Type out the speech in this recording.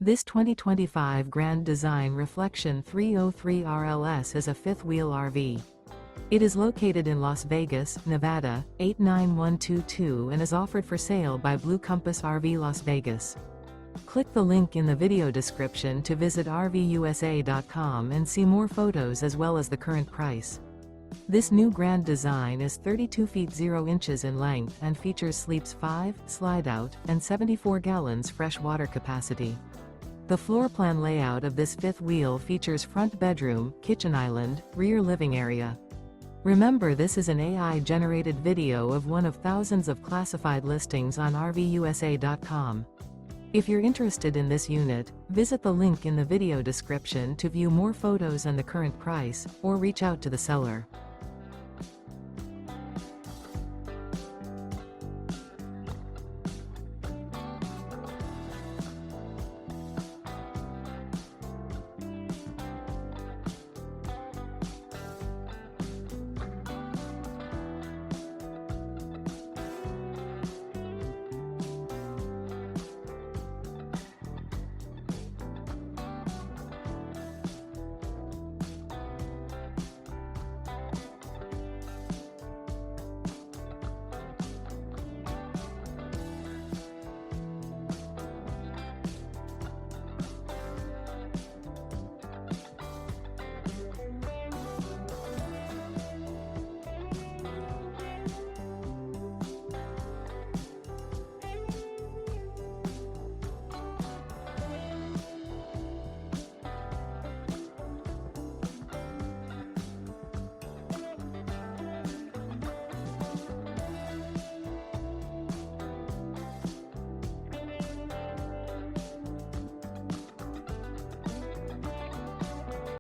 This 2025 Grand Design Reflection 303 RLS is a fifth-wheel RV. It is located in Las Vegas, Nevada, 89122 and is offered for sale by Blue Compass RV Las Vegas. Click the link in the video description to visit RVUSA.com and see more photos as well as the current price. This new Grand Design is 32 feet 0 inches in length and features sleeps 5, slide-out, and 74 gallons fresh water capacity. The floor plan layout of this fifth wheel features front bedroom, kitchen island, rear living area. Remember, this is an AI-generated video of one of thousands of classified listings on RVUSA.com. If you're interested in this unit, visit the link in the video description to view more photos and the current price, or reach out to the seller.